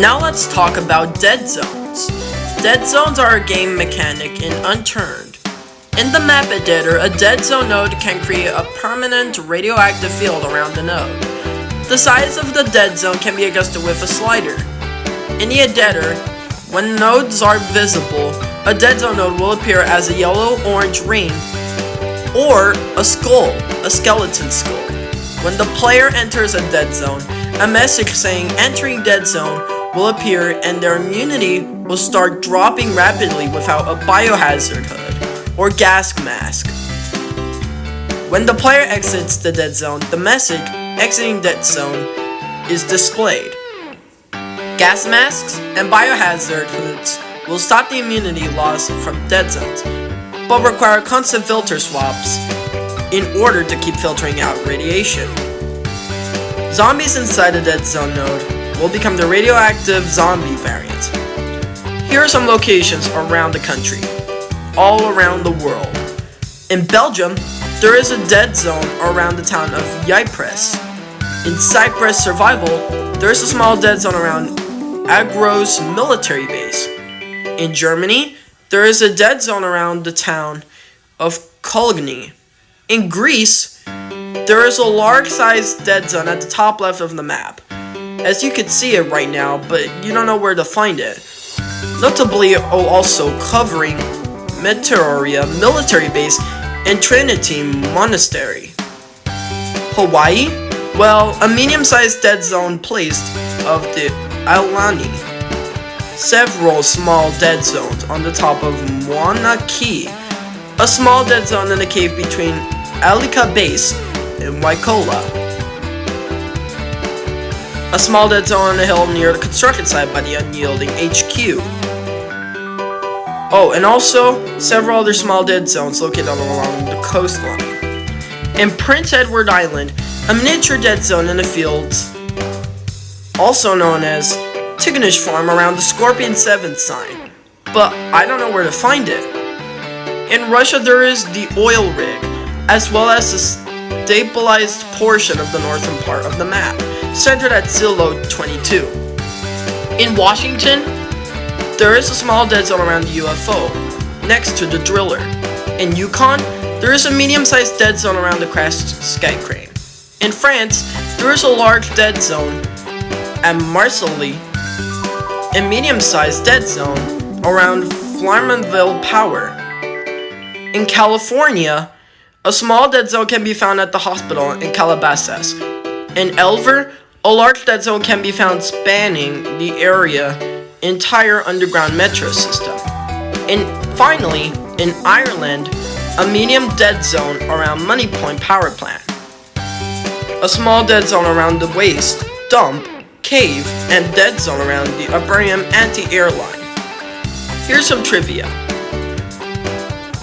Now let's talk about dead zones. Dead zones are a game mechanic in Unturned. In the map editor, a dead zone node can create a permanent radioactive field around the node. The size of the dead zone can be adjusted with a slider. In the editor, when nodes are visible, a dead zone node will appear as a yellow-orange ring or a skull, a skeleton skull. When the player enters a dead zone, a message saying entering dead zone will appear and their immunity will start dropping rapidly without a biohazard hood or gas mask. When the player exits the dead zone, the message exiting dead zone is displayed. Gas masks and biohazard hoods will stop the immunity loss from dead zones, but require constant filter swaps in order to keep filtering out radiation. Zombies inside a dead zone node will become the radioactive zombie variant. Here are some locations around the country, all around the world. In Belgium, there is a dead zone around the town of Ypres. In Cyprus Survival, there is a small dead zone around Agros military base. In Germany, there is a dead zone around the town of Cologny. In Greece, there is a large-sized dead zone at the top left of the map. As you can see it right now, but you don't know where to find it. Notably, also covering Meteoria military base and Trinity Monastery. Hawaii? Well, a medium-sized dead zone placed of the Aulani. Several small dead zones on the top of Mauna Kea. A small dead zone in a cave between Alika Base and Waikola. A small dead zone on a hill near the construction site by the Unyielding HQ. Oh, and also several other small dead zones located along the coastline. In Prince Edward Island, a miniature dead zone in the fields, also known as Tigonish Farm around the Scorpion 7th sign, but I don't know where to find it. In Russia, there is the oil rig, as well as a stabilized portion of the northern part of the map, centered at Zillow 22. In Washington, there is a small dead zone around the UFO, next to the driller. In Yukon, there is a medium-sized dead zone around the crashed sky crane. In France, there is a large dead zone at Marseille, a medium-sized dead zone around Flamanville Power. In California, a small dead zone can be found at the hospital in Calabasas. In Elver, a large dead zone can be found spanning the area entire underground metro system. And finally, in Ireland, a medium dead zone around Money Point Power Plant. A small dead zone around the waste, dump, cave, and dead zone around the Abraham anti-air line. Here's some trivia.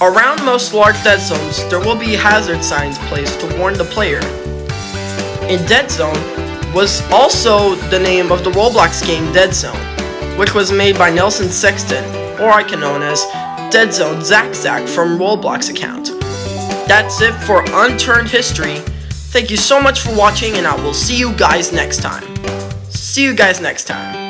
Around most large dead zones, there will be hazard signs placed to warn the player. In Dead Zone was also the name of the Roblox game Dead Zone, which was made by Nelson Sexton, or I can known as Dead Zone Zack from Roblox account. That's it for Unturned History. Thank you so much for watching, and I will see you guys next time. See you guys next time.